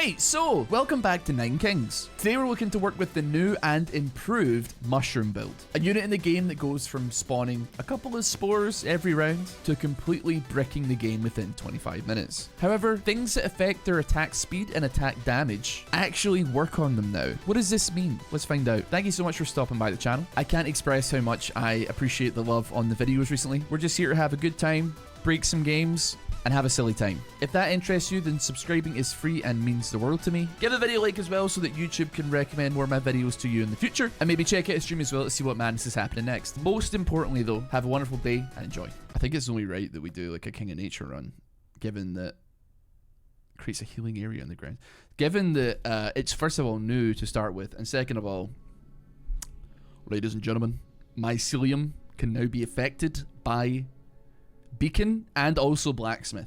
Right, so welcome back to Nine Kings. Today we're looking to work with the new and improved mushroom build. A unit in the game that goes from spawning a couple of spores every round to completely bricking the game within 25 minutes. However, things that affect their attack speed and attack damage actually work on them now. What does this mean? Let's find out. Thank you so much for stopping by the channel. I can't express how much I appreciate the love on the videos recently. We're just here to have a good time, break some games, and have a silly time. If that interests you, then subscribing is free and means the world to me. Give the video a like as well so that YouTube can recommend more of my videos to you in the future, and maybe check out a stream as well to see what madness is happening next. Most importantly though, have a wonderful day and enjoy. I think it's only right that we do like a King of Nature run, given that it creates a healing area on the ground. Given that it's first of all new to start with, and second of all, ladies and gentlemen, mycelium can now be affected by beacon and also blacksmith.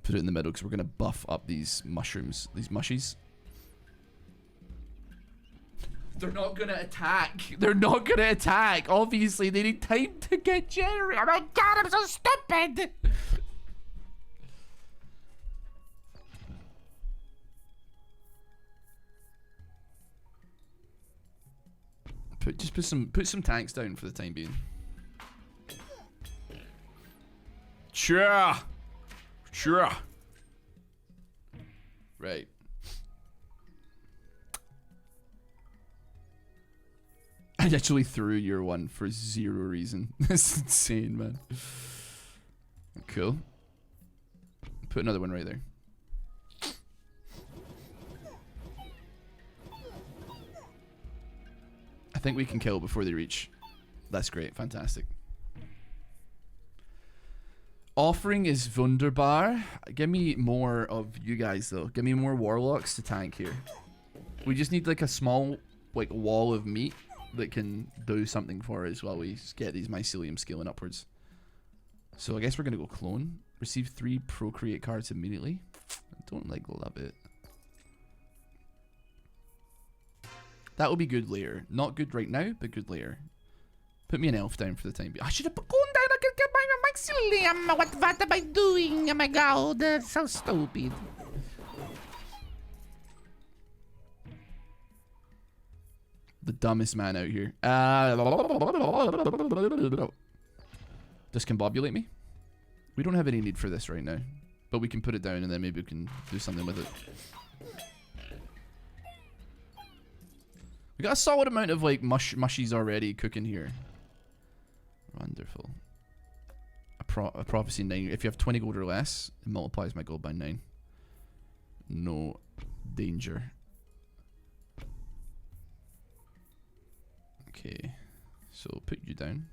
Put it in the middle because we're going to buff up these mushrooms, these mushies. They're not going to attack. They're not going to attack. Obviously, they need time to get generated. Oh my god, I'm so stupid. Just put some tanks down for the time being. Sure. Right. I actually threw your one for 0 reason. That's insane, man. Cool. Put another one right there. I think we can kill before they reach. That's great. Fantastic. Offering is wunderbar. Give me more of you guys, though. Give me more warlocks to tank here. We just need like a small like wall of meat that can do something for us while we get these mycelium scaling upwards. So I guess we're going to go clone. Receive 3 procreate cards immediately. I don't like love it. That will be good later. Not good right now, but good later. Put me an elf down for the time being. I should have put gone down. I could get my mycelium. What am I doing? Oh my god, that's so stupid. The dumbest man out here. Discombobulate me? We don't have any need for this right now. But we can put it down and then maybe we can do something with it. We got a solid amount of like mushies already cooking here. Wonderful. A prophecy 9. If you have 20 gold or less, it multiplies my gold by 9. No danger. Okay, so put you down.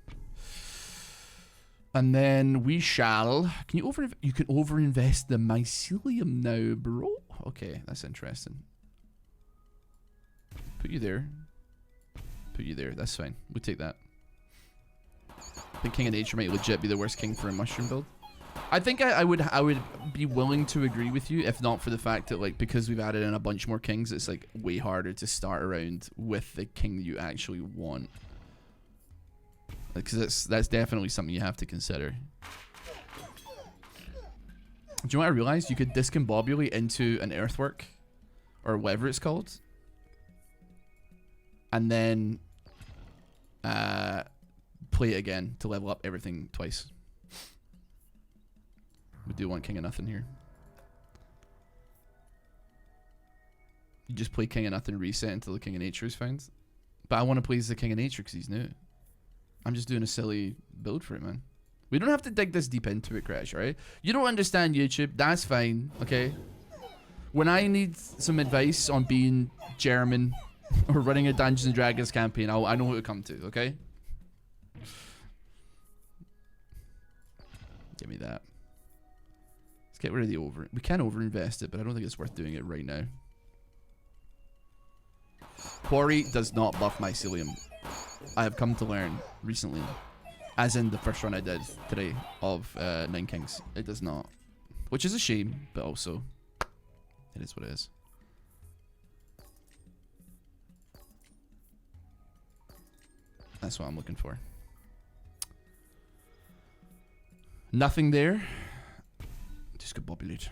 And then we shall. Can you You can overinvest the mycelium now, bro. Okay, that's interesting. Put you there. Put you there. That's fine. We'll take that. I think King of Nature might legit be the worst king for a mushroom build. I think I would be willing to agree with you if not for the fact that like because we've added in a bunch more kings, it's like way harder to start around with the king you actually want. Because that's definitely something you have to consider. Do you know what I realized? You could discombobulate into an earthwork or whatever it's called. And then play it again to level up everything twice. We do want King of Nothing here. You just play King of Nothing, reset until the King of Nature is found. But I want to play as the King of Nature because he's new. I'm just doing a silly build for it, man. We don't have to dig this deep into it, Crash, right? You don't understand YouTube. That's fine, okay? When I need some advice on being German or running a Dungeons and Dragons campaign, I know who to come to, okay? Give me that. Let's get rid of the We can overinvest it, but I don't think it's worth doing it right now. Quarry does not buff mycelium. I have come to learn recently. As in the first run I did today of Nine Kings. It does not. Which is a shame, but also it is what it is. That's what I'm looking for. Nothing there. discombobulate.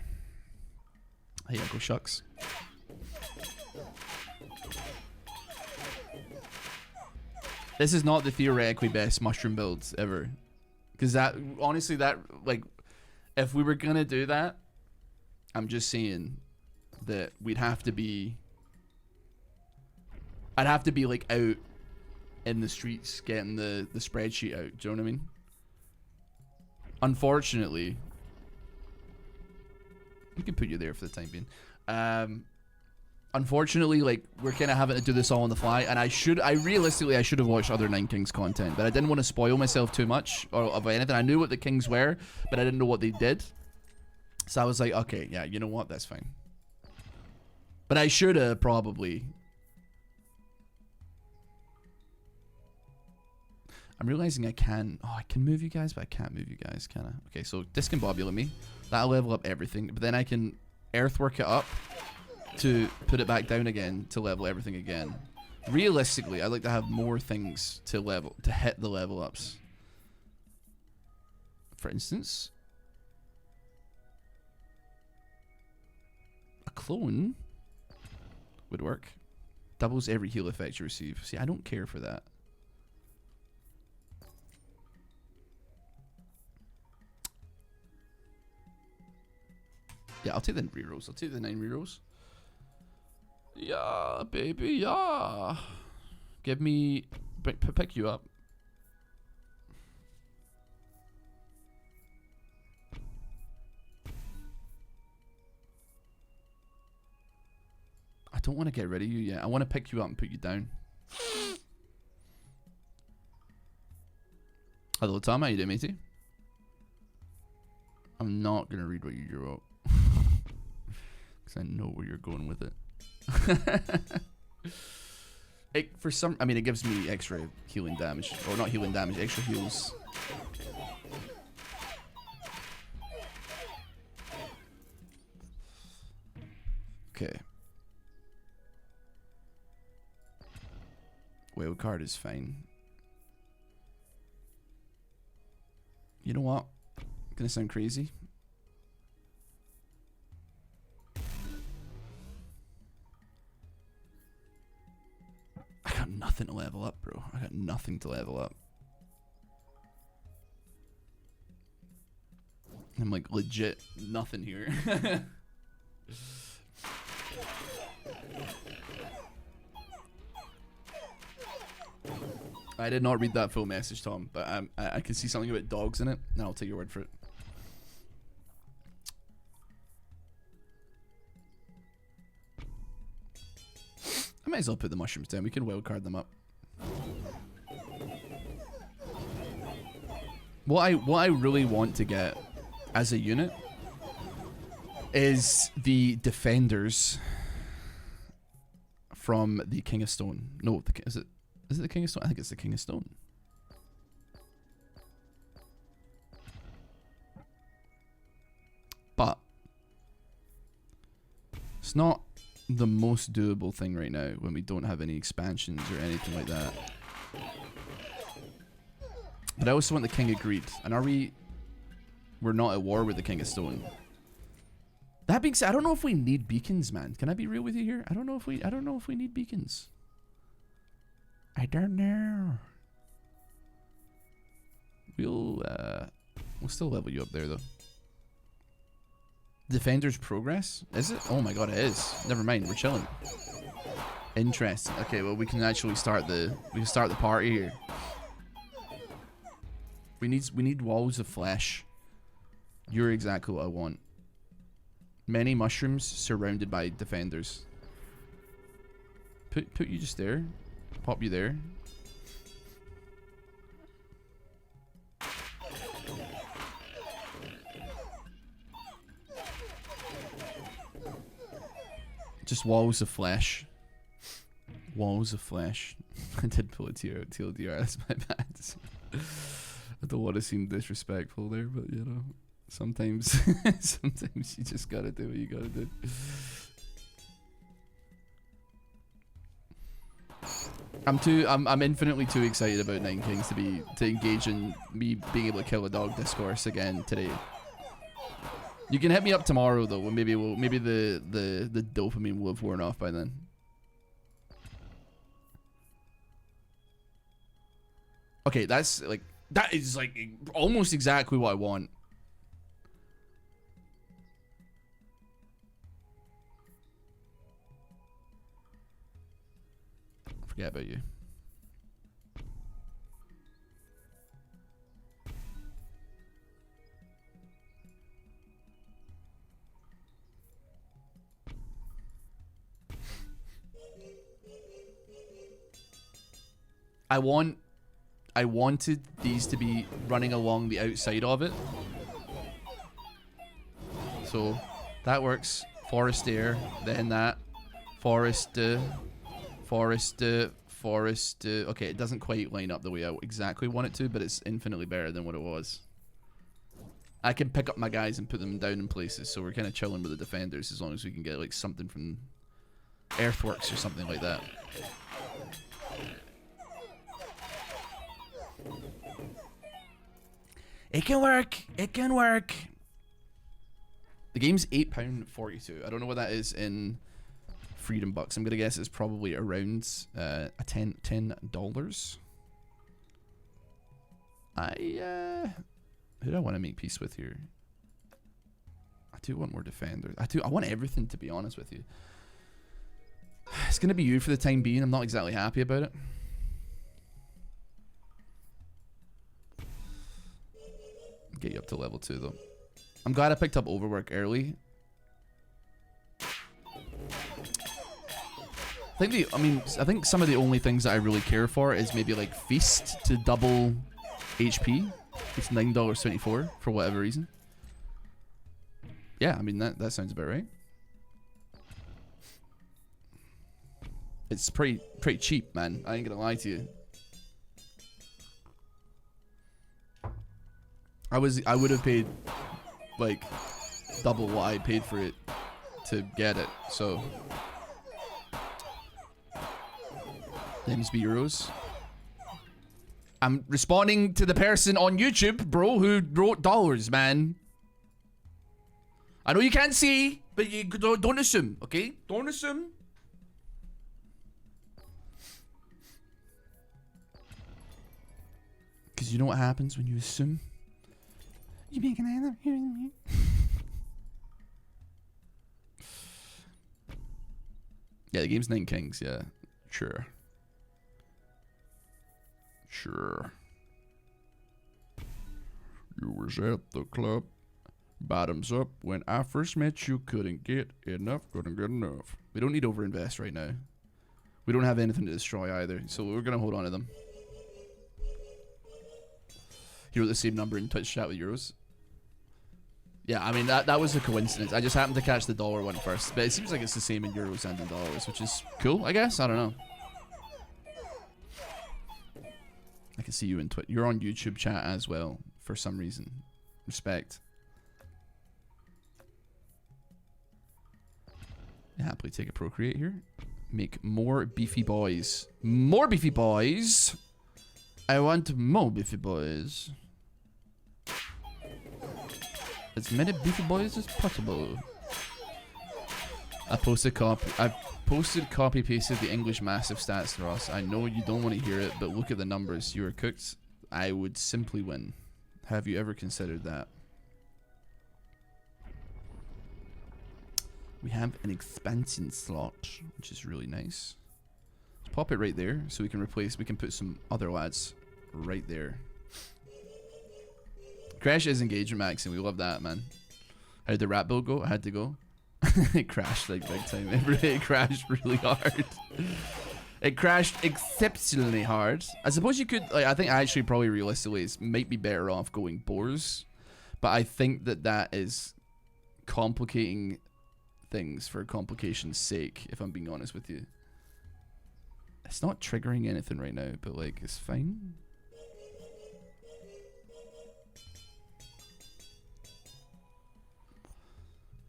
Hey, go shucks. This is not the theoretically best mushroom build ever. Because that, honestly, that, like, if we were going to do that, I'm just saying that we'd have to be, I'd have to be, like, out in the streets getting the spreadsheet out. Do you know what I mean? Unfortunately, we can put you there for the time being. Unfortunately, like, we're kind of having to do this all on the fly, and realistically, I should have watched other Nine Kings content, but I didn't want to spoil myself too much or of anything. I knew what the kings were, but I didn't know what they did. So I was like, okay, yeah, you know what? That's fine. But I should have probably. I'm realizing I can move you guys, but I can't move you guys, can I? Okay, so discombobulate me. That'll level up everything, but then I can earthwork it up to put it back down again to level everything again. Realistically, I'd like to have more things to hit the level ups. For instance, a clone would work. Doubles every heal effect you receive. See, I don't care for that. Yeah, I'll take the rerolls. I'll take the 9 rerolls. Yeah, baby, yeah. Give me... Pick you up. I don't want to get rid of you yet. I want to pick you up and put you down. Hello, Tom. How you doing, matey? I'm not going to read what you wrote. Because I know where you're going with it. I mean, it gives me extra healing damage. Or not healing damage, extra heals. Okay. Whale card is fine. You know what? Gonna sound crazy. I got nothing to level up, bro. I got nothing to level up. I'm like legit nothing here. I did not read that full message, Tom, but I can see something about dogs in it, and I'll take your word for it. I might as well put the mushrooms down. We can wildcard them up. What I really want to get as a unit is the defenders from the King of Stone. No, is it the King of Stone? I think it's the King of Stone. But it's not the most doable thing right now when we don't have any expansions or anything like that. But I also want the King of Greed. And we're not at war with the King of Stone. That being said, I don't know if we need beacons, man. Can I be real with you here? I don't know if we need beacons. I don't know. We'll still level you up there though. Defender's progress? Is it? Oh my god, it is. Never mind, we're chilling. Interesting. Okay, well we can actually start the party here. We need walls of flesh. You're exactly what I want. Many mushrooms surrounded by defenders. Put you just there. Pop you there. Just walls of flesh. Walls of flesh. I did pull a TLDR, that's my bad. I don't want to seem disrespectful there, but you know, sometimes sometimes you just gotta do what you gotta do. I'm infinitely too excited about Nine Kings to engage in me being able to kill a dog discourse again today. You can hit me up tomorrow though, when maybe the dopamine will have worn off by then. Okay, that is like almost exactly what I want. Forget about you. I wanted these to be running along the outside of it. So that works. Forest there, then that. Forest, forest. Okay, it doesn't quite line up the way I exactly want it to, but it's infinitely better than what it was. I can pick up my guys and put them down in places, so we're kind of chilling with the defenders as long as we can get like something from earthworks or something like that. It can work. It can work. The game's £8.42. I don't know what that is in Freedom Bucks. I'm gonna guess it's probably around $10. Who do I want to make peace with here? I do want more defenders. I want everything, to be honest with you. It's gonna be you for the time being. I'm not exactly happy about it. Get you up to level 2 though. I'm glad I picked up overwork early. I think some of the only things that I really care for is maybe like feast to double HP. It's $9.74 for whatever reason. Yeah, I mean that sounds about right. It's pretty cheap, man. I ain't gonna lie to you. I would have paid like double what I paid for it to get it, so they must be euros. I'm responding to the person on YouTube, bro, who wrote dollars, man. I know you can't see, but you don't assume, okay? Don't assume. Because you know what happens when you assume? You make an end up hearing me. Yeah, the game's 9 Kings, yeah. Sure. Sure. You was at the club. Bottoms up. When I first met you, couldn't get enough. Couldn't get enough. We don't need to overinvest right now. We don't have anything to destroy either, so we're gonna hold on to them. He wrote the same number in Twitch chat with euros. Yeah, I mean, that was a coincidence. I just happened to catch the dollar one first. But it seems like it's the same in euros and in dollars, which is cool, I guess. I don't know. I can see you in Twitch. You're on YouTube chat as well, for some reason. Respect. Happily take a procreate here. Make more beefy boys. More beefy boys! I want more beefy boys. As many beefy boys as possible. I posted copy pasted the English massive stats, Ross. I know you don't want to hear it, but look at the numbers. You are cooked. I would simply win. Have you ever considered that? We have an expansion slot, which is really nice. Let's pop it right there so we can put some other lads right there. Crash is engagement max, and we love that, man. How did the rat build go? I had to go. It crashed like big time. It crashed really hard. It crashed exceptionally hard. I suppose you could, like, I think actually probably realistically it might be better off going boars, but I think that is complicating things for complication's sake, if I'm being honest with you. It's not triggering anything right now, but like it's fine.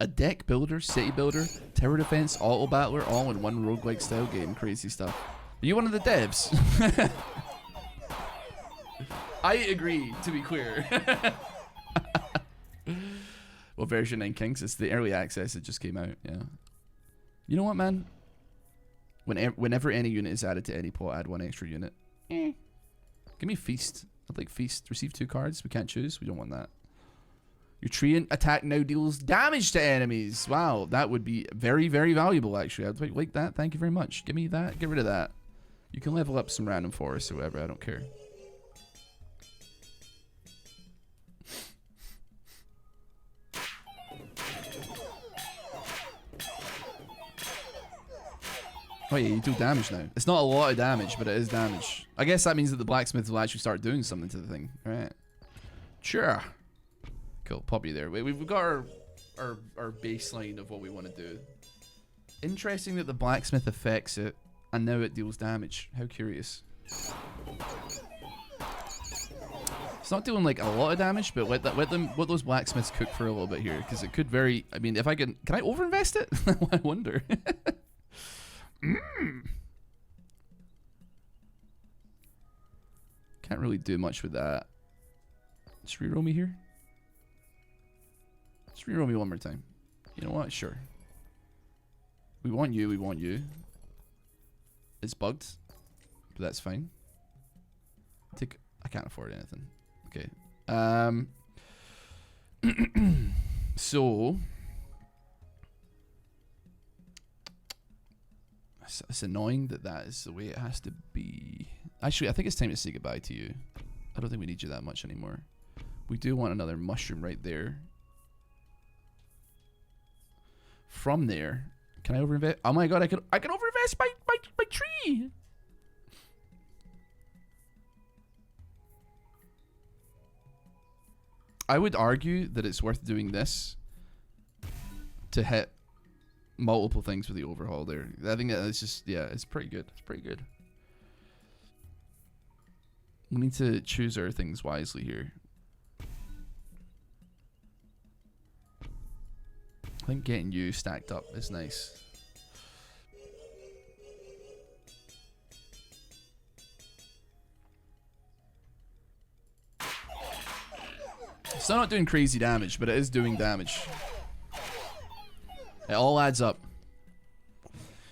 A deck builder, city builder, tower defense, auto battler, all in one roguelike style game. Crazy stuff. Are you one of the devs? I agree, to be clear. What What version 9 Kings? It's the early access. It just came out. Yeah. You know what, man? Whenever any unit is added to any pot, add 1 extra unit. Give me Feast. I'd like Feast. Receive 2 cards. We can't choose. We don't want that. Your Treant attack now deals damage to enemies. Wow, that would be very, very valuable, actually. I'd like that. Thank you very much. Give me that. Get rid of that. You can level up some random forests or whatever. I don't care. Oh yeah, you do damage now. It's not a lot of damage, but it is damage. I guess that means that the blacksmith will actually start doing something to the thing. Alright. Sure. Cool, pop you there. We've got our baseline of what we want to do. Interesting that the blacksmith affects it, and now it deals damage. How curious. It's not doing like a lot of damage, but let those blacksmiths cook for a little bit here, because it could very. I mean, if I can I overinvest it? I wonder. Can't really do much with that. Just reroll me here. Just reroll me one more time. You know what? Sure. We want you. We want you. It's bugged, but that's fine. I can't afford anything. Okay. So. It's annoying that is the way it has to be. Actually, I think it's time to say goodbye to you. I don't think we need you that much anymore. We do want another mushroom right there. From there, can I overinvest? Oh my god, I can overinvest my tree. I would argue that it's worth doing this to hit multiple things with the overhaul there. I think it's just, yeah, it's pretty good. It's pretty good. We need to choose our things wisely here. I think getting you stacked up is nice. Still not doing crazy damage, but it is doing damage. It all adds up.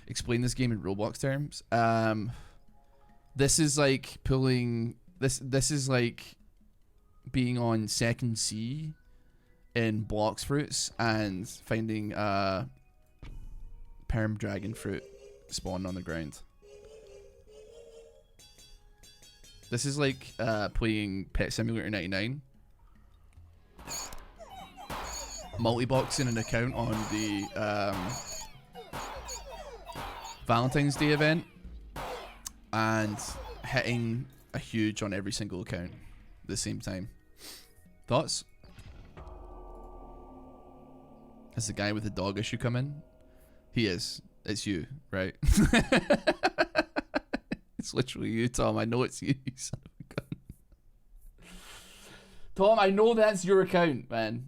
Explain this game in Roblox terms. This is like pulling. This is like being on second C in Blox Fruits and finding perm dragon fruit spawn on the ground. This is like playing Pet Simulator 99. Multi-boxing an account on the Valentine's Day event and hitting a huge on every single account at the same time. Thoughts? Has the guy with the dog issue come in? He is. It's you, right? It's literally you, Tom. I know it's you, you son of a gun. Tom, I know that's your account, man.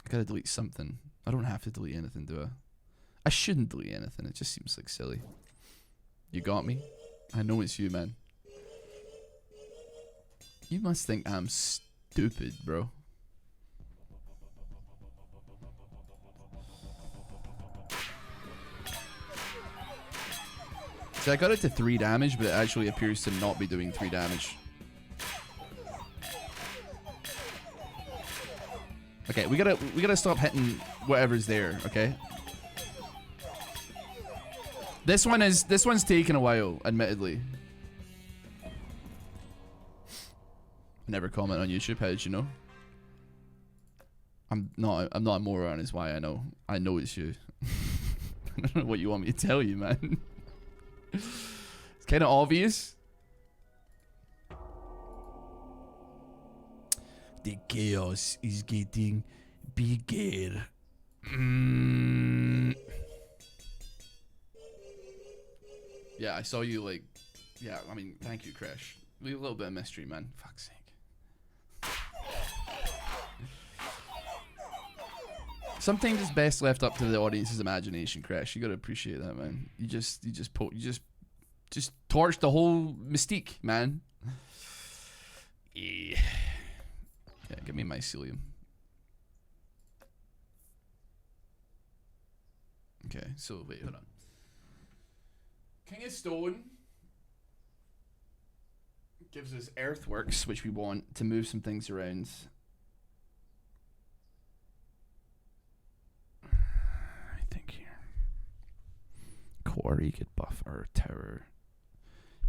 I gotta delete something. I don't have to delete anything, do I? I shouldn't delete anything. It just seems like silly. You got me? I know it's you, man. You must think I'm stupid, bro. So I got it to 3 damage, but it actually appears to not be doing 3 damage. Okay, we gotta stop hitting whatever's there, okay? This one's taking a while, admittedly. I never comment on YouTube, how did you know? I'm not a moron is why I know. I know it's you. I don't know what you want me to tell you, man. It's kinda obvious. The chaos is getting bigger. Yeah, I saw you like. Yeah, I mean, thank you, Crash. Leave a little bit of mystery, man. Fuck's sake. Sometimes it's best left up to the audience's imagination, Crash. You gotta appreciate that, man. You just just torch the whole mystique, man. Yeah, give me mycelium. Okay, so wait, hold on. King of Stone gives us Earthworks, which we want to move some things around. I think here. Quarry could buff our tower.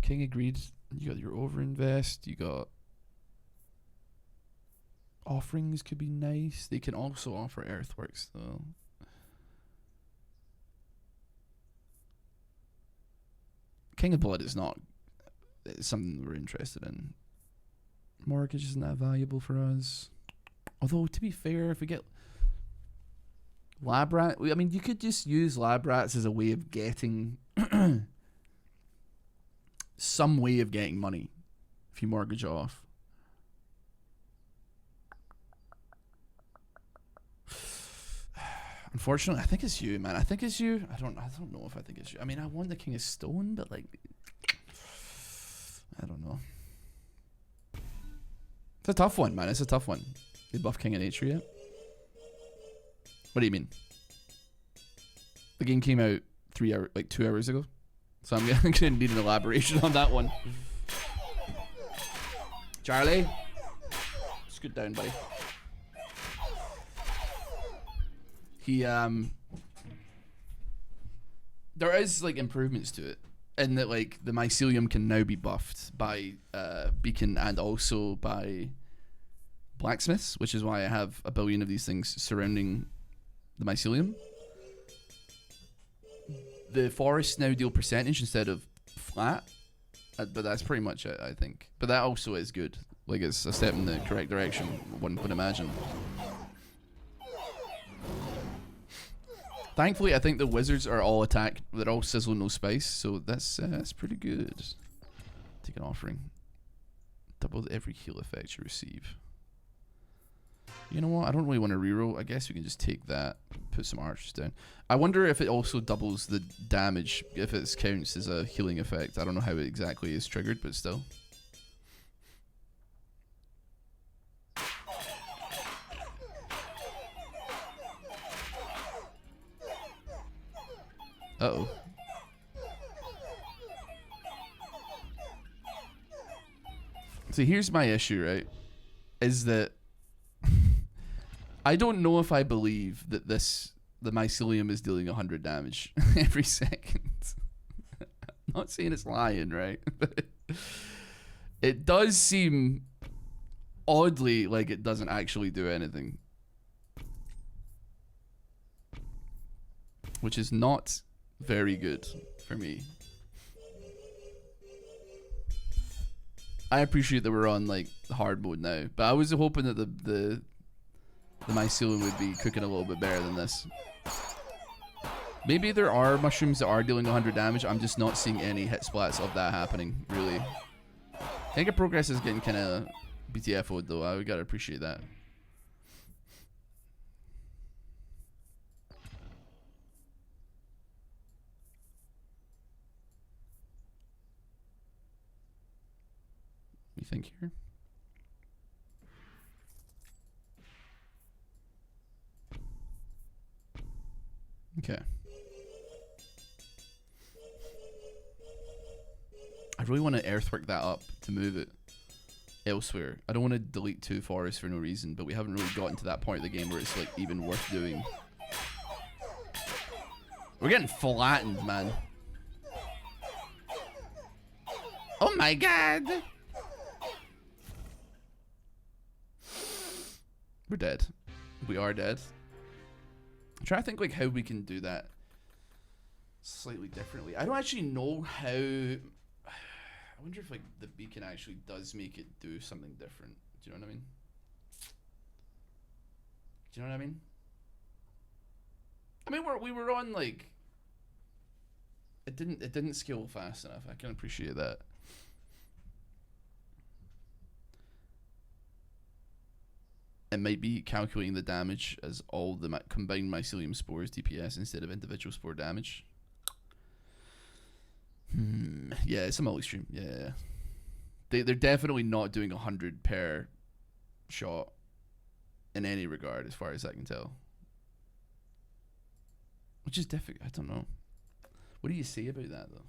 King agreed. You got your overinvest. You got offerings could be nice. They can also offer Earthworks though. King of Blood is not something we're interested in. Mortgage isn't that valuable for us. Although, to be fair, if we get lab rat, I mean, you could just use lab rats as a way of getting some way of getting money if you mortgage off. Unfortunately, I think it's you, man. I think it's you. I don't know if I think it's you. I mean, I want the King of Stone, but like, I don't know. It's a tough one, man. It's a tough one. They buff King of Nature yet? What do you mean? The game came out 2 hours ago, so I'm gonna need an elaboration on that one. Charlie, scoot down, buddy. He there is like improvements to it, in that like the mycelium can now be buffed by beacon and also by blacksmiths, which is why I have a billion of these things surrounding the mycelium. The forests now deal percentage instead of flat, but that's pretty much it, I think. But that also is good. Like, it's a step in the correct direction, one would imagine. Thankfully, I think the wizards are all attack. They're all sizzle, no spice, so that's pretty good. Take an offering. Double every heal effect you receive. You know what? I don't really want to reroll. I guess we can just take that, put some archers down. I wonder if it also doubles the damage, if it counts as a healing effect. I don't know how it exactly is triggered, but still. Uh-oh. So here's my issue, right? Is that I don't know if I believe that the mycelium is dealing 100 damage every second. I'm not saying it's lying, right? But it does seem oddly like it doesn't actually do anything. Which is not very good for me. I appreciate that we're on like hard mode now, but I was hoping that the mycelium would be cooking a little bit better than this. Maybe there are mushrooms that are dealing 100 damage. I'm just not seeing any hit splats of that happening, really. I think our progress is getting kind of BTFO'd though. I gotta appreciate that. You think here? Okay. I really want to earthwork that up to move it elsewhere. I don't want to delete 2 forests for no reason, but we haven't really gotten to that point of the game where it's like even worth doing. We're getting flattened, man. Oh my god! We're dead. We are dead. I'm trying to think like how we can do that slightly differently. I don't actually know how. I wonder if like the beacon actually does make it do something different. Do you know what I mean? Do you know what I mean? I mean we were on like it didn't scale fast enough. I can appreciate that. It might be calculating the damage as all the combined mycelium spores DPS instead of individual spore damage. Yeah, it's a multi-stream. Yeah. They're definitely not doing 100 per shot in any regard, as far as I can tell. Which is difficult. I don't know. What do you say about that, though?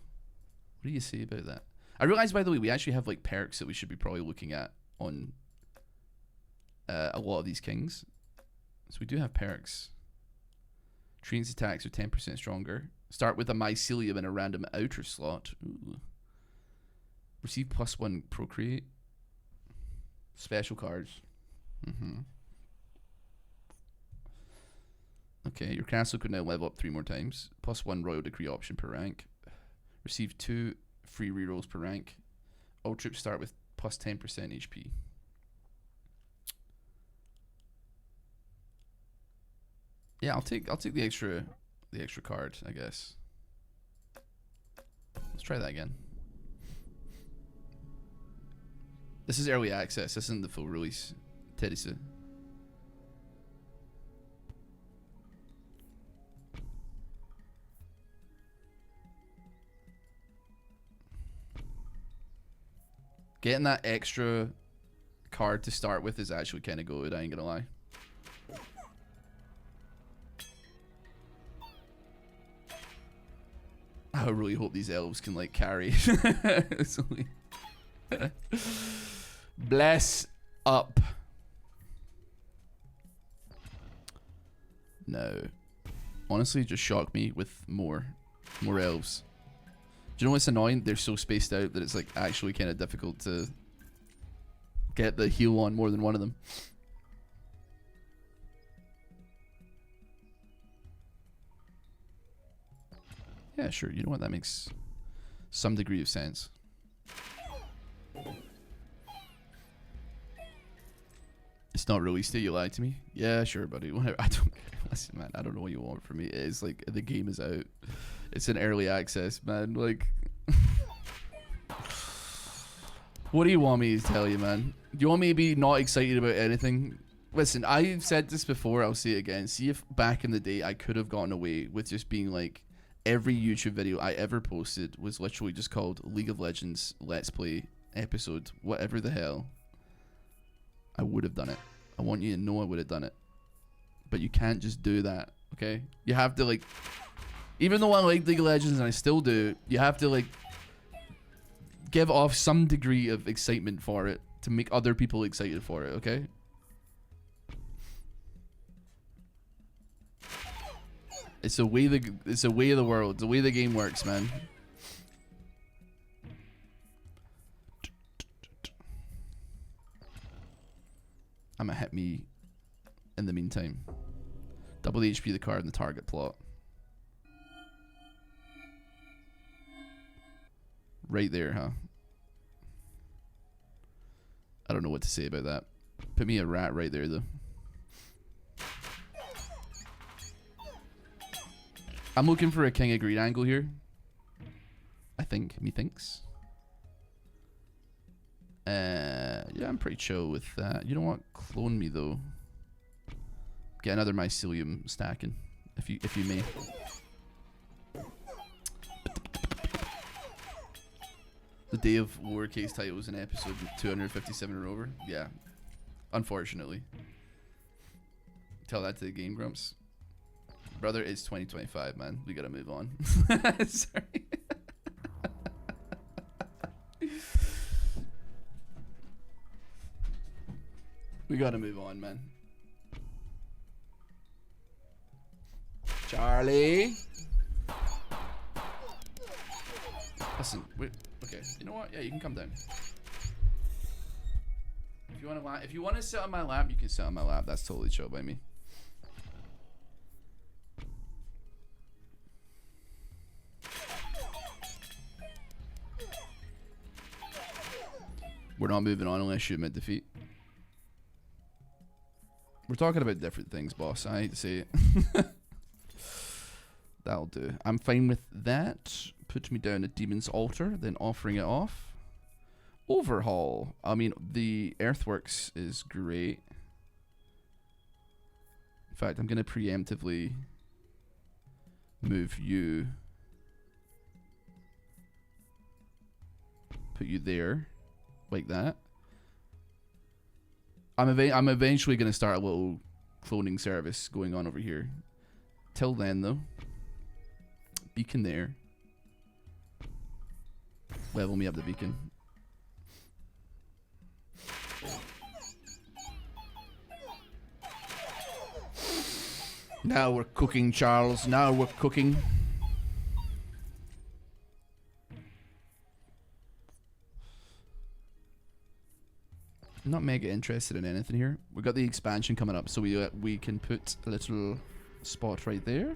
What do you say about that? I realize, by the way, we actually have like perks that we should be probably looking at on a lot of these kings. So we do have perks. Trains attacks are 10% stronger. Start with a mycelium in a random outer slot. Ooh. Receive +1 procreate. Special cards. Okay, your castle could now level up 3 more times. +1 royal decree option per rank. Receive 2 free rerolls per rank. All troops start with +10% HP. Yeah, I'll take the extra card, I guess. Let's try that again. This is early access. This isn't the full release. Teresa. Getting that extra card to start with is actually kind of good, I ain't gonna lie. I really hope these elves can like carry. Bless up. No. Honestly, just shock me with more elves. Do you know what's annoying? They're so spaced out that it's like actually kind of difficult to get the heal on more than one of them. Yeah, sure. You know what? That makes some degree of sense. It's not released yet. You lied to me. Yeah, sure, buddy. Whatever. I don't care. Listen, man. I don't know what you want from me. It's like the game is out. It's in early access, man. Like, what do you want me to tell you, man? Do you want me to be not excited about anything? Listen, I've said this before. I'll say it again. See if back in the day I could have gotten away with just being like, every YouTube video I ever posted was literally just called League of Legends Let's Play episode, whatever the hell. I would have done it. I want you to know I would have done it. But you can't just do that, okay? You have to like, even though I like League of Legends and I still do, you have to like give off some degree of excitement for it to make other people excited for it, okay? It's a way of the world. It's the way the game works, man. I'm gonna hit me in the meantime. Double the HP of the card in the target plot. Right there, huh? I don't know what to say about that. Put me a rat right there, though. I'm looking for a King of Greed angle here. I think. Methinks. Yeah, I'm pretty chill with that. You know what? Clone me, though. Get another mycelium stacking, if you may. The day of lowercase titles in episode 257 are over. Yeah. Unfortunately. Tell that to the Game Grumps. Brother, it's 2025, man. We gotta move on. Sorry. We gotta move on, man. Charlie. Listen, wait. Okay, you know what? Yeah, you can come down. If you want to sit on my lap, you can sit on my lap. That's totally chill by me. We're not moving on unless you admit defeat. We're talking about different things, boss. I hate to say it. That'll do. I'm fine with that. Put me down at Demon's Altar, then offering it off. Overhaul. I mean, the Earthworks is great. In fact, I'm going to preemptively move you Put you there, like that. I'm eventually going to start a little cloning service going on over here. Till then, though, beacon there. Level me up the beacon. Now we're cooking, Charles. Now we're cooking. I'm not mega interested in anything here. We've got the expansion coming up, so we can put a little spot right there.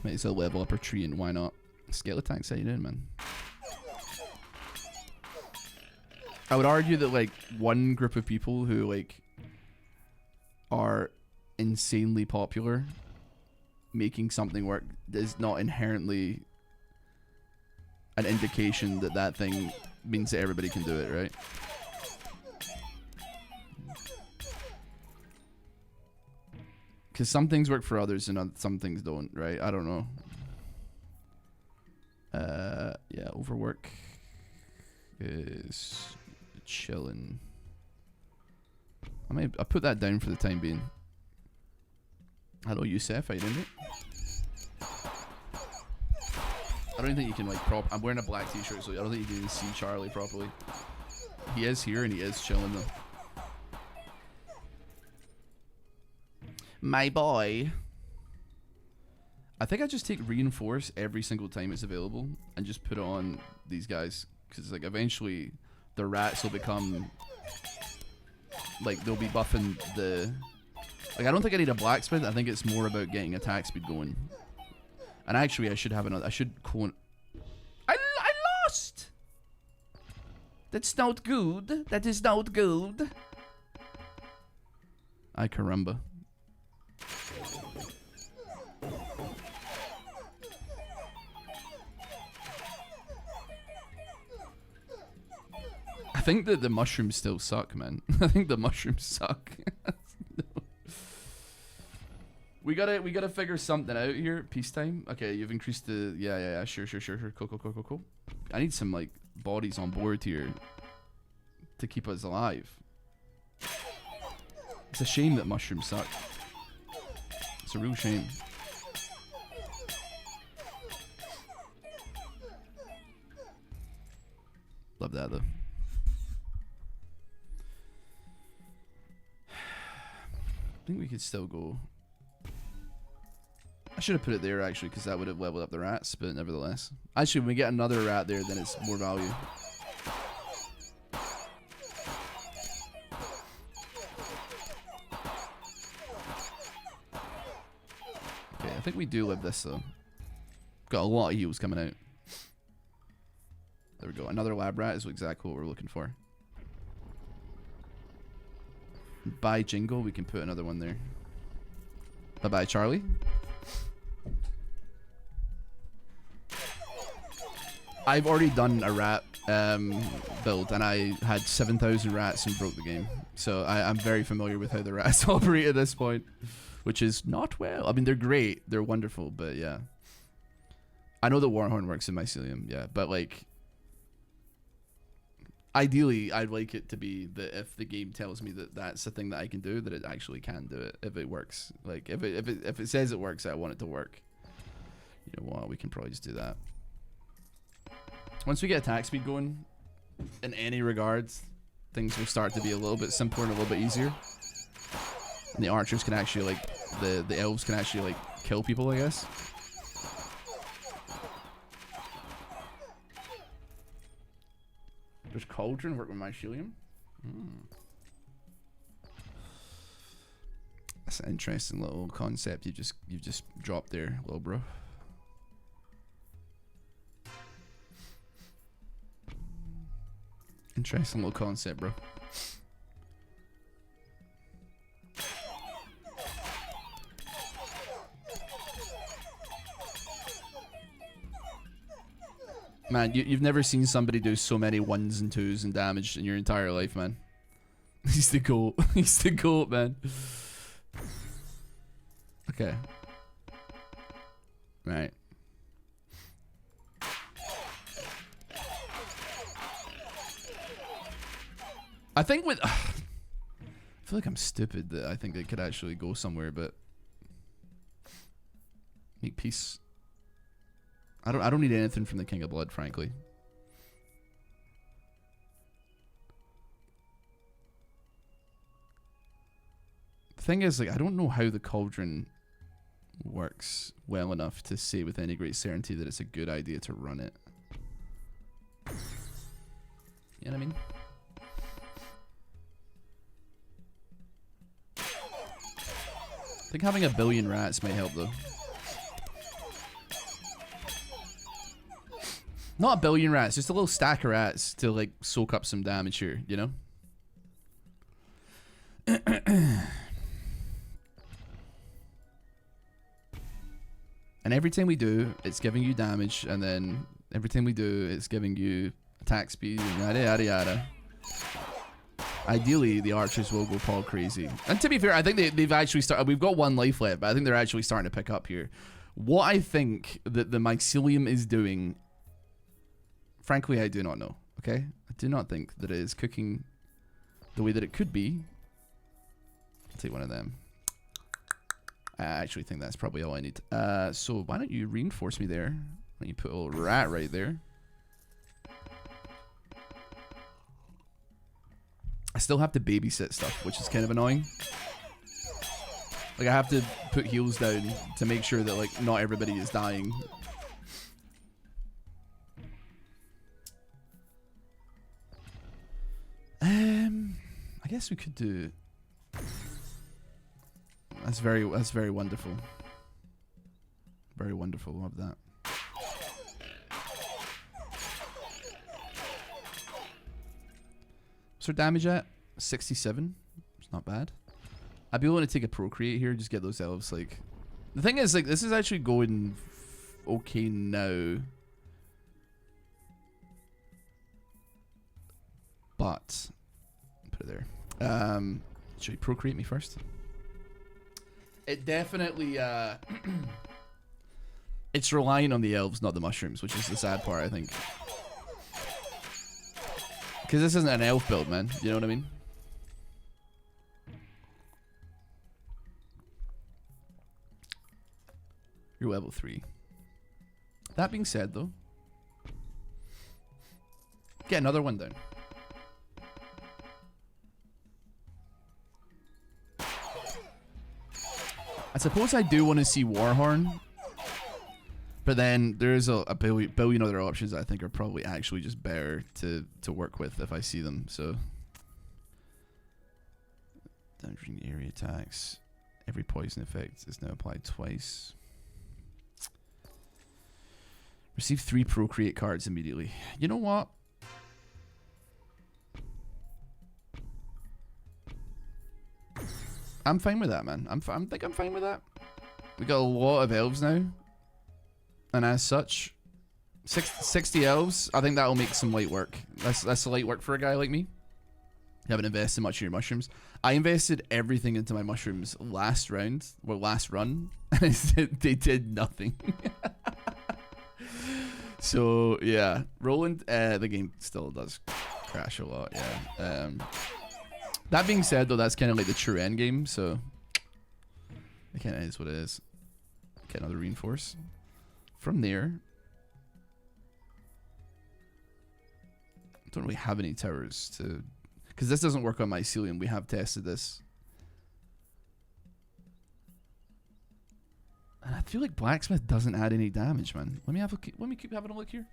Might as well level up our tree, and why not? Skeleton, how you doing, man? I would argue that like one group of people who like are insanely popular making something work is not inherently an indication that that thing means that everybody can do it, right? Because some things work for others and some things don't, right? I don't know. Yeah, overwork is chilling. I put that down for the time being. Hello, Yusef. How you doing, mate? I don't think you can like I'm wearing a black t-shirt, so I don't think you can even see Charlie properly. He is here and he is chilling though. My boy. I think I just take reinforce every single time it's available and just put it on these guys, because like eventually the rats will become like they'll be buffing the like I don't think I need a blacksmith. I think it's more about getting attack speed going. And actually I should have another. I should clone. I lost. That's not good. That is not good. Ay caramba. I think that the mushrooms still suck, man. I think the mushrooms suck. No. We gotta figure something out here. Peacetime. Okay, you've increased the yeah. Sure. Cool. I need some like bodies on board here to keep us alive. It's a shame that mushrooms suck. It's a real shame. Love that though. I think we could still go. I should have put it there actually, because that would have leveled up the rats, but nevertheless. Actually, when we get another rat there, then it's more value. Okay, I think we do live this though. Got a lot of heals coming out. There we go. Another lab rat is exactly what we're looking for. By Jingle, we can put another one there. Bye-bye, Charlie. I've already done a rat build, and I had 7,000 rats and broke the game. So I'm very familiar with how the rats operate at this point, which is not well. I mean, they're great. They're wonderful, but yeah. I know the Warhorn works in Mycelium, yeah, but like... Ideally, I'd like it to be that if the game tells me that that's a thing that I can do, that it actually can do it if it works. Like if it says it works, I want it to work. You know what? We can probably just do that. Once we get attack speed going, in any regards, things will start to be a little bit simpler and a little bit easier. And the archers can actually like the elves can actually like kill people, I guess. Does Cauldron work with Mycelium? That's an interesting little concept you've just dropped there, little bro. Interesting little concept, bro. Man, you've never seen somebody do so many 1s and 2s and damage in your entire life, man. He's the GOAT. He's the GOAT, man. Okay. Right. I think with... I feel like I'm stupid that I think they could actually go somewhere, but... Make peace. I don't need anything from the King of Blood, frankly. The thing is, like, I don't know how the Cauldron works well enough to say with any great certainty that it's a good idea to run it. You know what I mean? I think having a billion rats might help, though. Not a billion rats, just a little stack of rats to, like, soak up some damage here, you know? And every time we do, it's giving you damage, and then every time we do, it's giving you attack speed, and yada yada yada. Ideally, the archers will go Paul crazy. And to be fair, I think they've actually started. We've got 1 life left, but I think they're actually starting to pick up here. What I think that the mycelium is doing, frankly, I do not know. Okay? I do not think that it is cooking the way that it could be. I'll take one of them. I actually think that's probably all I need. So why don't you reinforce me there? Why don't you put a little rat right there? I still have to babysit stuff, which is kind of annoying. Like, I have to put heals down to make sure that, like, not everybody is dying. I guess we could do... That's very wonderful. Very wonderful. Love that. What's our damage at? 67. It's not bad. I'd be willing to take a procreate here, just get those elves, like... The thing is, like, this is actually going okay now. But put it there. Should we procreate me first? It definitely it's relying on the elves, not the mushrooms, which is the sad part, I think. Because this isn't an elf build, man. You know what I mean? You're level 3. That being said, though, get another one down. I suppose I do want to see Warhorn, but then there's a billion other options that I think are probably actually just better to work with if I see them. So, damaging area attacks. Every poison effect is now applied twice. Receive 3 procreate cards immediately. You know what? I'm fine with that, man. I think I'm fine with that. We got a lot of elves now, and as such, 60 elves. I think that'll make some light work. That's light work for a guy like me. You haven't invested much in your mushrooms. I invested everything into my mushrooms last round, well, last run, and they did nothing. So yeah, Roland, the game still does crash a lot. Yeah. That being said, though, that's kind of like the true end game, so it kind of is what it is. Get another reinforce. From there, I don't really have any towers to, because this doesn't work on mycelium. We have tested this, and I feel like blacksmith doesn't add any damage, man. Let me keep having a look here.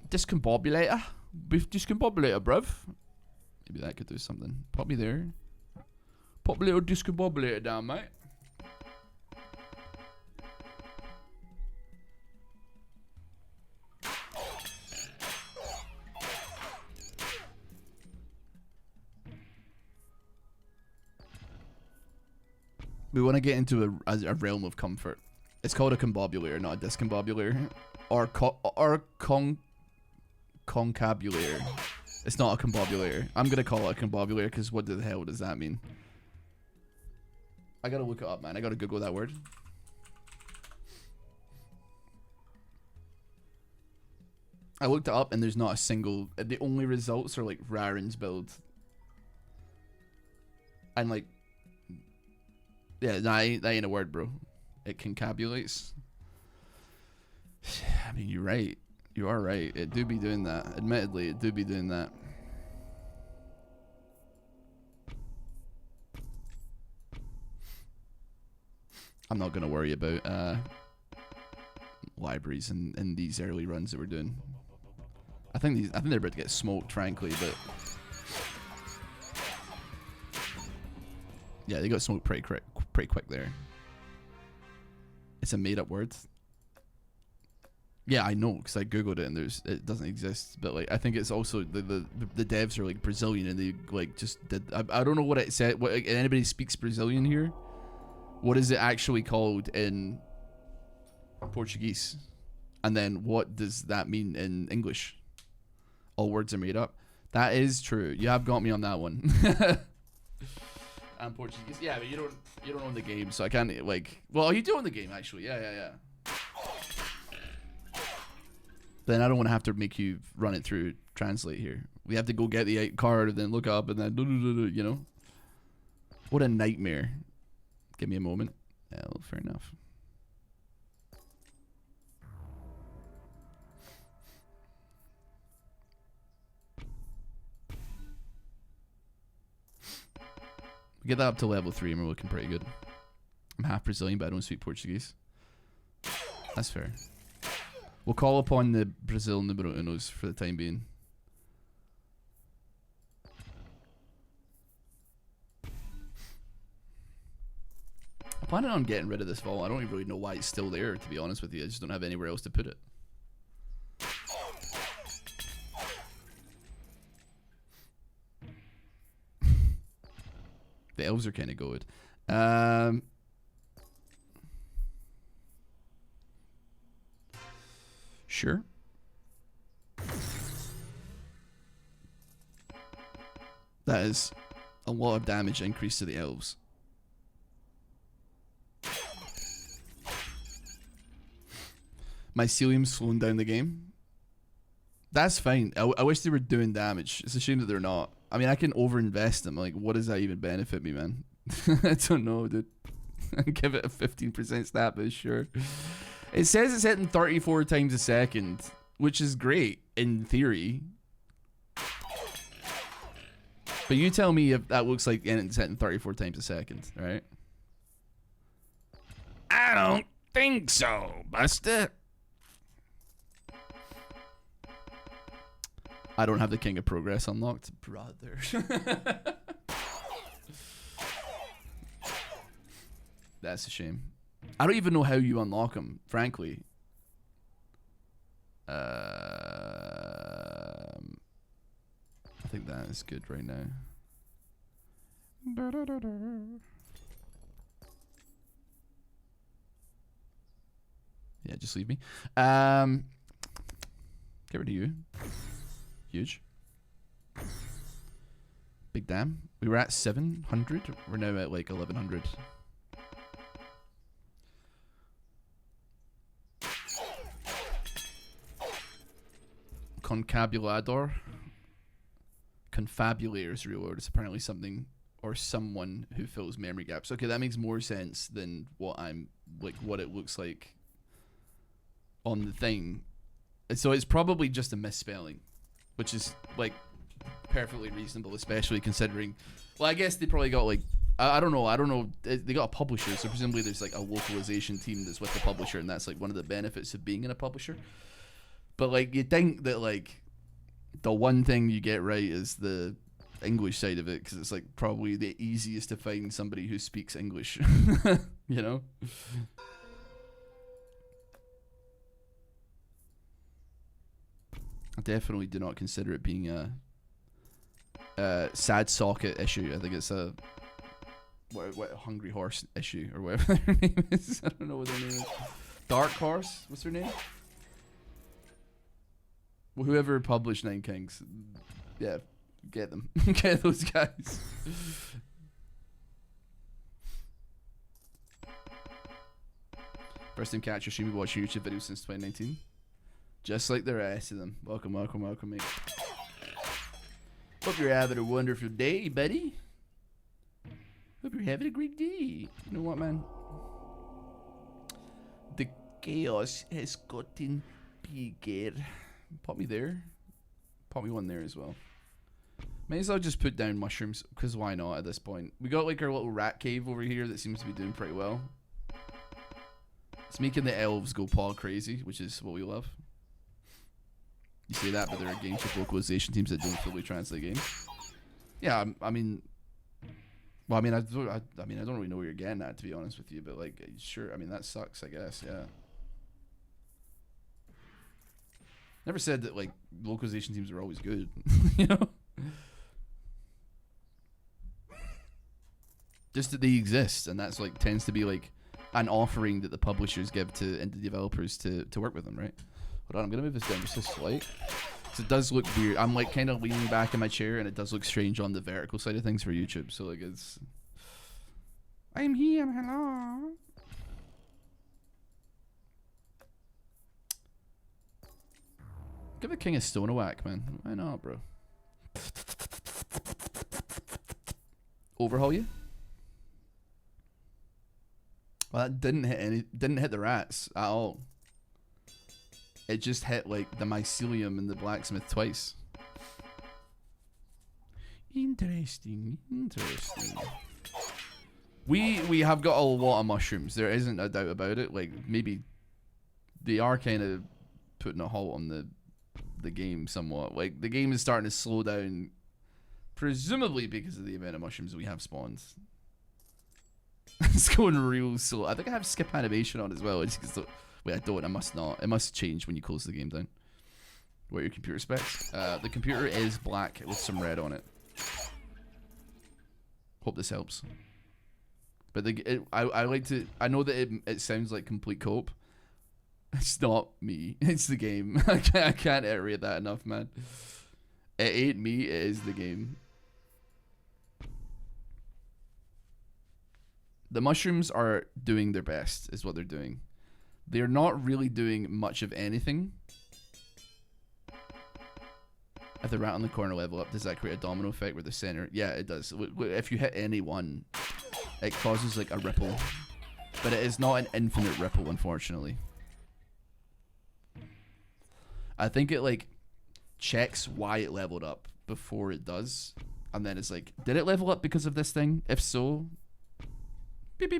Discombobulator, beef discombobulator, bruv. Maybe that could do something. Pop me there. Pop a little discombobulator down, mate. We want to get into a realm of comfort. It's called a combobulator, not a discombobulator. Or concabulator. It's not a combobulator. I'm going to call it a combobulator because what the hell does that mean? I got to look it up, man. I got to Google that word. I looked it up and there's not a single. The only results are like Raren's build. And like, yeah, that ain't a word, bro. It concabulates. I mean, you're right. You are right. It do be doing that. Admittedly, it do be doing that. I'm not gonna worry about libraries in these early runs that we're doing. I think they're about to get smoked, frankly, but yeah, they got smoked pretty quick there. It's a made-up word. Yeah, I know, because I googled it and it doesn't exist. But like, I think it's also the devs are like Brazilian and they like just did. I don't know what it said. What, like, anybody speaks Brazilian here? What is it actually called in Portuguese? And then what does that mean in English? All words are made up. That is true. You have got me on that one. And Portuguese. Yeah, but you don't own the game, so I can't like. Well, you do own the game actually. Yeah. Then I don't want to have to make you run it through translate here. We have to go get the card and then look up and then you know. What a nightmare. Give me a moment. Yeah, well, fair enough. We get that up to level 3 and we're looking pretty good. I'm half Brazilian, but I don't speak Portuguese. That's fair. We'll call upon the Brazil numero unos for the time being. I'm planning on getting rid of this vault. I don't even really know why it's still there, to be honest with you. I just don't have anywhere else to put it. The elves are kind of good. Sure. That is a lot of damage increase to the elves. Mycelium's slowing down the game. That's fine. I wish they were doing damage. It's a shame that they're not. I mean, I can overinvest them. Like, what does that even benefit me, man? I don't know, dude. Give it a 15% stat boost, sure. It says it's hitting 34 times a second, which is great in theory. But you tell me if that looks like it's hitting 34 times a second, right? I don't think so, Buster. I don't have the King of Progress unlocked, brother. That's a shame. I don't even know how you unlock them, frankly. I think that is good right now. Yeah, just leave me. Get rid of you. Huge. Big damn. We were at 700. We're now at like 1100. Concabulador. Confabulator is the real word. It's apparently something or someone who fills memory gaps. Okay, that makes more sense than what I'm like. What it looks like on the thing. So it's probably just a misspelling, which is like perfectly reasonable, especially considering. Well, I guess they probably got like I don't know. They got a publisher, so presumably there's like a localization team that's with the publisher, and that's like one of the benefits of being in a publisher. But like you'd think that like the one thing you get right is the English side of it, because it's like probably the easiest to find somebody who speaks English. You know. I definitely do not consider it being a sad socket issue. I think it's a what hungry horse issue or whatever their name is. I don't know what their name is. Dark Horse. What's their name? Well, whoever published Nine Kings, yeah, get them. Get those guys. First time catch your stream watching YouTube videos since 2019. Just like the rest of them. Welcome, welcome, welcome, mate. Hope you're having a wonderful day, buddy. Hope you're having a great day. You know what, man? The chaos has gotten bigger. Pop me there. Pop me one there as well. May as well just put down mushrooms, because why not at this point? We got like our little rat cave over here that seems to be doing pretty well. It's making the elves go paw crazy, which is what we love. You say that, but there are games with localization teams that don't fully translate games. Yeah, I mean, well, I don't really know where you're getting at, to be honest with you, but like, sure, I mean, that sucks, I guess, yeah. Never said that like localization teams are always good, you know. Just that they exist, and that's like tends to be like an offering that the publishers give to indie developers to work with them, right? Hold on, I'm gonna move this down just a slight. So it does look weird. I'm like kind of leaning back in my chair, and it does look strange on the vertical side of things for YouTube. So like it's, I'm here, hello. Give the King of Stone a whack, man. Why not, bro? Overhaul you? Well, that didn't hit the rats at all. It just hit like the mycelium and the blacksmith twice. Interesting, interesting. We have got a lot of mushrooms. There isn't a doubt about it. Like maybe they are kind of putting a halt on the game somewhat. Like the game is starting to slow down, presumably because of the amount of mushrooms we have spawned. It's going real slow. I think I have skip animation on as well. Wait, I don't. I must not. It must change when you close the game down. What are your computer specs? The computer is black with some red on it. Hope this helps. But I like to. I know that it sounds like complete cope. It's not me. It's the game. I can't iterate that enough, man. It ain't me. It is the game. The mushrooms are doing their best, is what they're doing. They're not really doing much of anything. If the rat on the corner level up, does that create a domino effect with the center? Yeah, it does. If you hit any one, it causes like a ripple. But it is not an infinite ripple, unfortunately. I think it like checks why it leveled up before it does. And then it's like, did it level up because of this thing? If so... Could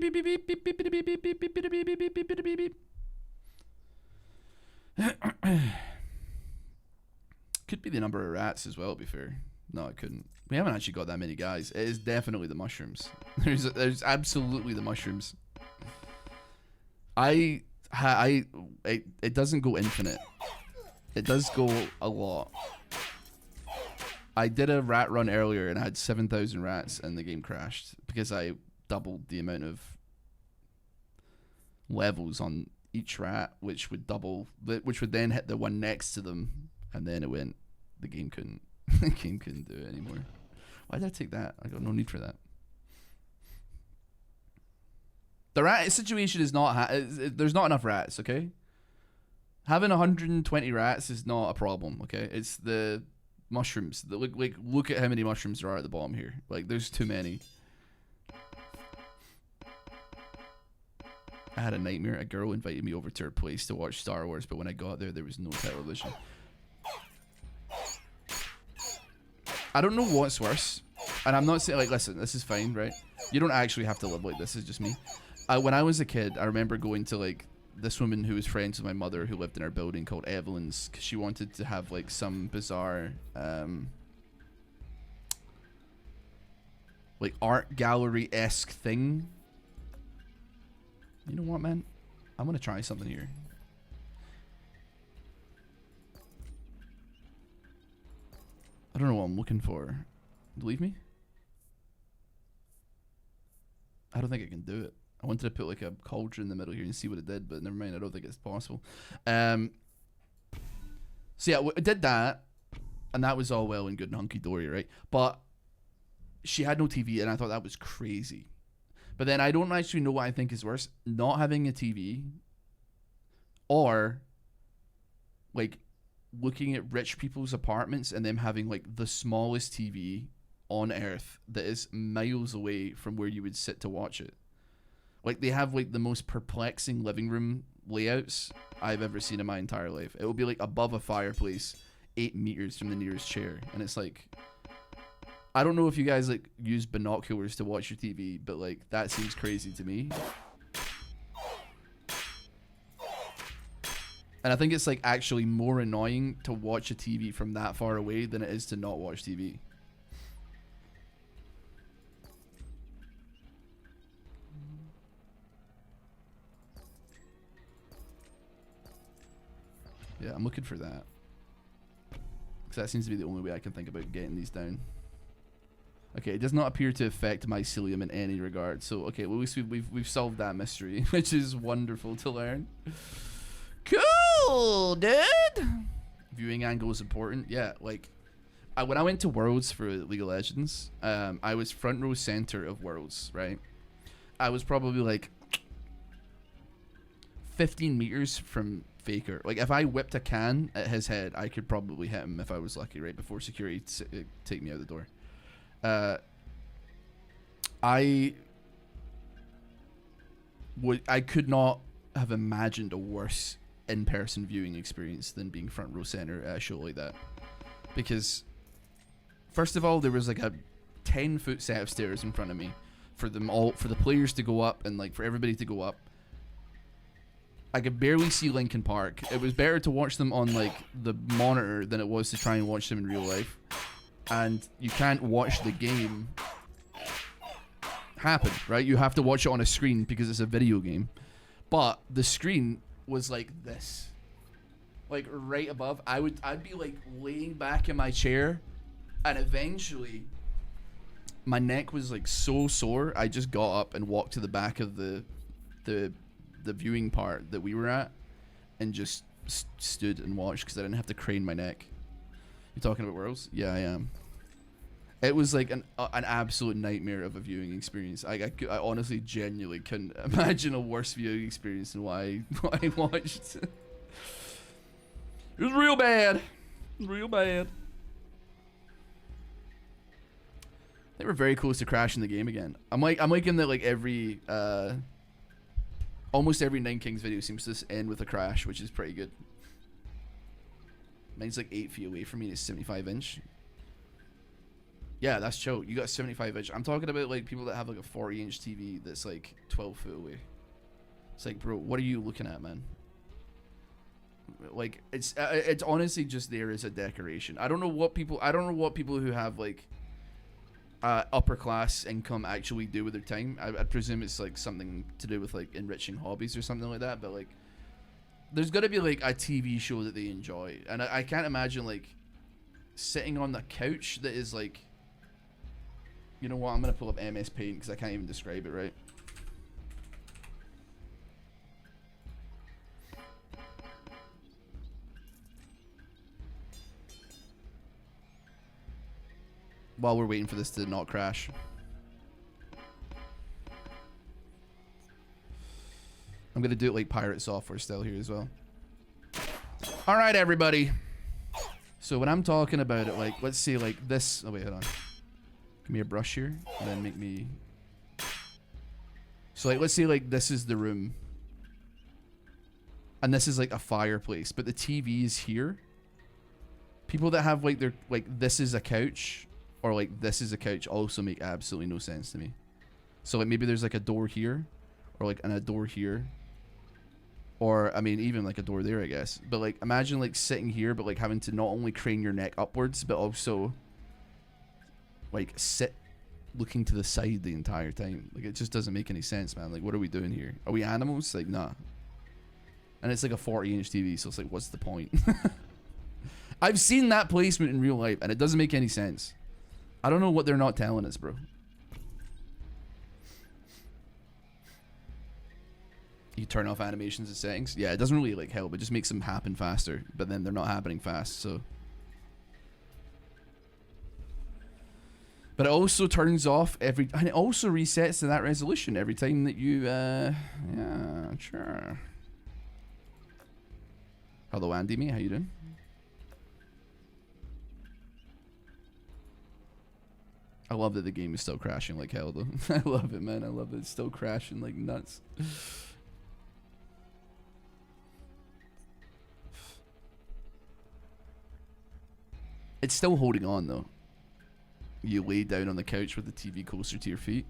be the number of rats as well, to be fair. No, it couldn't. We haven't actually got that many guys. It is definitely the mushrooms. There's absolutely the mushrooms. It doesn't go infinite. It does go a lot. I did a rat run earlier and I had 7,000 rats and the game crashed because I doubled the amount of levels on each rat, which would then hit the one next to them, and then it went. The game couldn't. The game couldn't do it anymore. Why did I take that? I got no need for that. The rat situation is not. There's not enough rats. Okay. Having 120 rats is not a problem. Okay, it's the mushrooms. Look at how many mushrooms there are at the bottom here. Like there's too many. I had a nightmare. A girl invited me over to her place to watch Star Wars, but when I got there was no television. I don't know what's worse. And I'm not saying, like, listen, this is fine, right? You don't actually have to live like this. It's just me. When I was a kid, I remember going to, like, this woman who was friends with my mother who lived in our building called Evelyn's, because she wanted to have, like, some bizarre, like, art gallery-esque thing. You know what, man? I'm gonna try something here. I don't know what I'm looking for. Believe me? I don't think I can do it. I wanted to put like a cauldron in the middle here and see what it did, but never mind. I don't think it's possible. So yeah, I did that, and that was all well and good and hunky-dory, right? But she had no TV, and I thought that was crazy. But then I don't actually know what I think is worse. Not having a TV or like looking at rich people's apartments and them having like the smallest TV on earth that is miles away from where you would sit to watch it. Like they have like the most perplexing living room layouts I've ever seen in my entire life. It will be like above a fireplace, 8 meters from the nearest chair, and it's like, I don't know if you guys like use binoculars to watch your TV, but like that seems crazy to me. And I think it's like actually more annoying to watch a TV from that far away than it is to not watch TV. Yeah, I'm looking for that. Because that seems to be the only way I can think about getting these down. Okay, it does not appear to affect mycelium in any regard. So, okay, well, at least we've solved that mystery, which is wonderful to learn. Cool, dude! Viewing angle is important. Yeah, like, when I went to Worlds for League of Legends, I was front row center of Worlds, right? I was probably like 15 meters from Faker. Like, if I whipped a can at his head, I could probably hit him if I was lucky, right? Before security take me out the door. I could not have imagined a worse in-person viewing experience than being front row center at a show like that. Because, first of all, there was like a 10-foot set of stairs in front of me for them all, for the players to go up and like for everybody to go up. I could barely see Linkin Park. It was better to watch them on like the monitor than it was to try and watch them in real life. And you can't watch the game happen, right? You have to watch it on a screen because it's a video game. But the screen was like this, like right above. I'd be like laying back in my chair, and eventually my neck was like so sore. I just got up and walked to the back of the viewing part that we were at, and just stood and watched because I didn't have to crane my neck. You talking about Worlds? Yeah, I am. It was like an absolute nightmare of a viewing experience. I honestly, genuinely couldn't imagine a worse viewing experience than what I watched. It was real bad. It was real bad. They were very close to crashing the game again. I'm liking that like every almost every Nine Kings video seems to end with a crash, which is pretty good. Mine's like 8 feet away from me. It's 75 inch. Yeah, that's chill. You got 75 inch. I'm talking about like people that have like a 40 inch TV that's like 12 foot away. It's like, bro, what are you looking at, man? Like, it's honestly just there as a decoration. I don't know what people who have like upper class income actually do with their time. I presume it's like something to do with like enriching hobbies or something like that. But like, there's got to be like a TV show that they enjoy, and I can't imagine like sitting on the couch that is like, you know what, I'm gonna pull up MS Paint because I can't even describe it right. While we're waiting for this to not crash. I'm gonna do it like pirate software style here as well. All right, everybody. So when I'm talking about it, like, let's see, like this. Oh wait, hold on. Give me a brush here, and then make me. So like, let's say like this is the room, and this is like a fireplace, but the TV is here. People that have like their like this is a couch, or like this is a couch, also make absolutely no sense to me. So like maybe there's like a door here, or like a door here. Or, I mean, even like a door there, I guess. But like, imagine like sitting here, but like having to not only crane your neck upwards, but also like sit looking to the side the entire time. Like, it just doesn't make any sense, man. Like, what are we doing here? Are we animals? Like, nah. And it's like a 40-inch TV, so it's like, what's the point? I've seen that placement in real life, and it doesn't make any sense. I don't know what they're not telling us, bro. You turn off animations and settings. Yeah, it doesn't really like help. It just makes them happen faster, but then they're not happening fast. So, but it also turns off and it also resets to that resolution every time that you. Yeah, sure. Hello, Andy, mate. How you doing? I love that the game is still crashing like hell, though. I love it, man. I love that it's still crashing like nuts. It's still holding on, though. You lay down on the couch with the TV closer to your feet.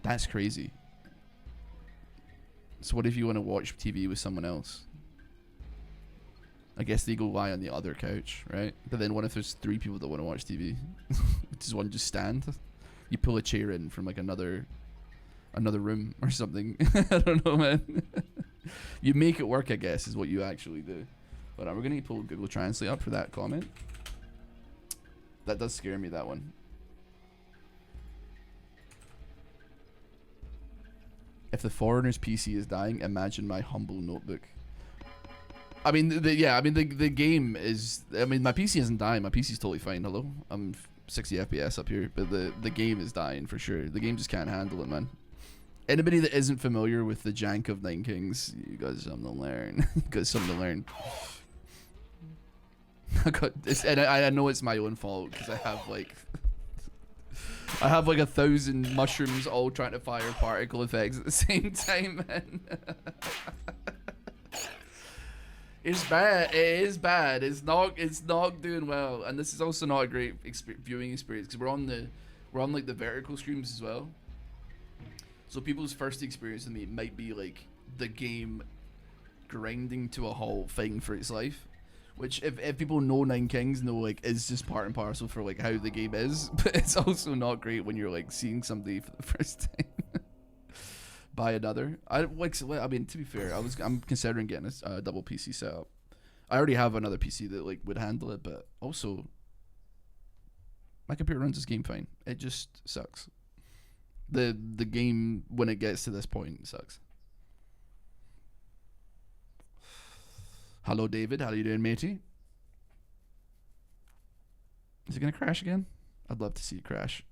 That's crazy. So what if you want to watch TV with someone else? I guess they go lie on the other couch, right? But then what if there's 3 people that want to watch TV? Does one just stand? You pull a chair in from like another room or something. I don't know, man. You make it work, I guess, is what you actually do. But we're gonna pull Google Translate up for that comment. That does scare me, that one. If the foreigner's PC is dying, imagine my humble notebook. I mean, the game is... I mean, my PC isn't dying. My PC's totally fine. Hello? I'm 60 FPS up here. But the game is dying for sure. The game just can't handle it, man. Anybody that isn't familiar with the jank of Nine Kings, you got something to learn. You got something to learn. I got this, and I know it's my own fault because I have like... I have like 1,000 mushrooms all trying to fire particle effects at the same time, man. It's bad. It is bad. It's not doing well, and this is also not a great viewing experience because we're on like the vertical streams as well. So people's first experience with me might be like the game grinding to a halt, fighting for its life. Which, if people know Nine Kings, know like is just part and parcel for like how the game is, but it's also not great when you're like seeing somebody for the first time by another. I mean, to be fair, I'm considering getting a double PC setup. I already have another PC that like would handle it, but also my computer runs this game fine. It just sucks. The game when it gets to this point sucks. Hello, David. How are you doing, matey? Is it going to crash again? I'd love to see it crash.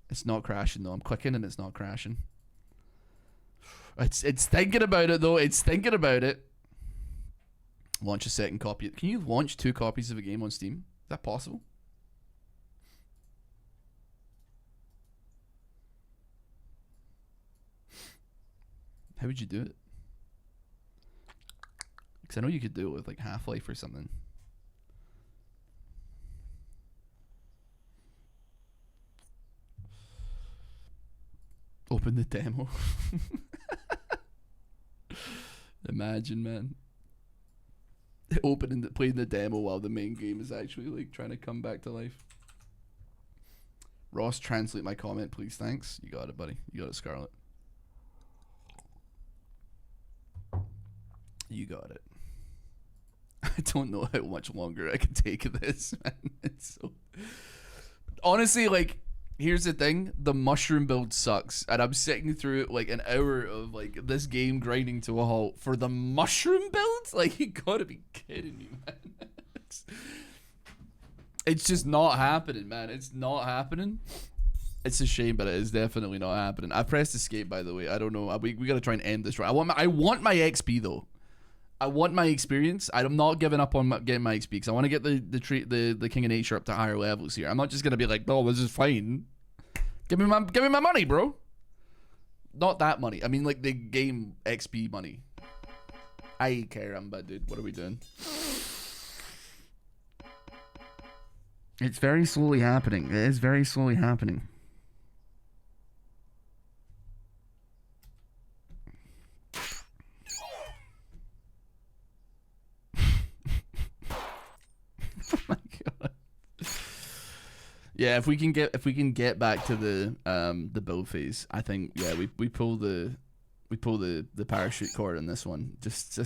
It's not crashing, though. I'm clicking and it's not crashing. It's thinking about it, though. It's thinking about it. Launch a second copy. Can you launch 2 copies of a game on Steam? Is that possible? How would you do it? Because I know you could do it with like Half-Life or something. Open the demo. Imagine, man. Playing the demo while the main game is actually like trying to come back to life. Ross, translate my comment, please. Thanks. You got it, buddy. You got it, Scarlet. You got it. I don't know how much longer I can take of this, man. It's so... Honestly, like, here's the thing. The mushroom build sucks. And I'm sitting through, like, an hour of, like, this game grinding to a halt for the mushroom build? Like, you gotta be kidding me, man. It's just not happening, man. It's not happening. It's a shame, but it is definitely not happening. I pressed escape, by the way. I don't know. We gotta try and end this right. I want my XP, though. I want my experience. I'm not giving up on getting my XP because I want to get the King of Nature up to higher levels here. I'm not just gonna be like, oh, this is fine. Give me my money, bro. Not that money. I mean, like the game XP money. I care, dude. What are we doing? It's very slowly happening. It is very slowly happening. Oh my god. Yeah, if we can get back to the build phase, I think yeah, we pull the parachute cord in this one. Just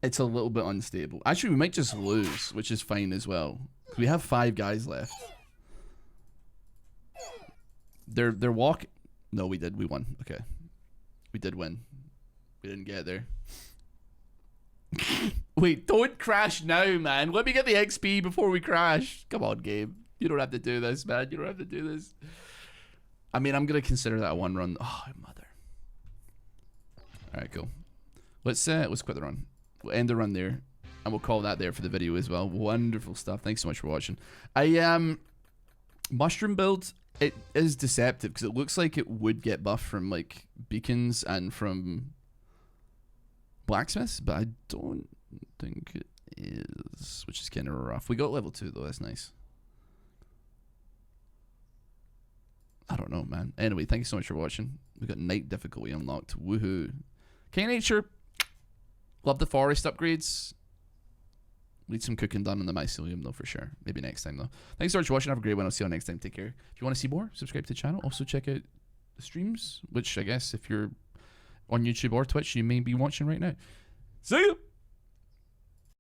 it's a little bit unstable. Actually, we might just lose, which is fine as well. We have 5 guys left. They're walking. No, we did. We won. Okay, we did win. We didn't get there. Wait, don't crash now, man. Let me get the XP before we crash. Come on, game. You don't have to do this, man. You don't have to do this. I mean, I'm gonna consider that a 1 run. Oh, mother. All right, cool. Let's quit the run. We'll end the run there, and we'll call that there for the video as well. Wonderful stuff. Thanks so much for watching. Mushroom build. It is deceptive because it looks like it would get buffed from like beacons and from blacksmiths, but I don't think it is, which is kind of rough. We got level 2 though. That's nice. I don't know, man. Anyway, thank you so much for watching. We got night difficulty unlocked. Woohoo! King Nature. Love the forest upgrades. Need some cooking done in the mycelium though, for sure. Maybe next time though. Thanks so much for watching. Have a great one. I'll see you all next time. Take care. If you want to see more, subscribe to the channel. Also check out the streams, which I guess if you're on YouTube or Twitch, you may be watching right now. See you.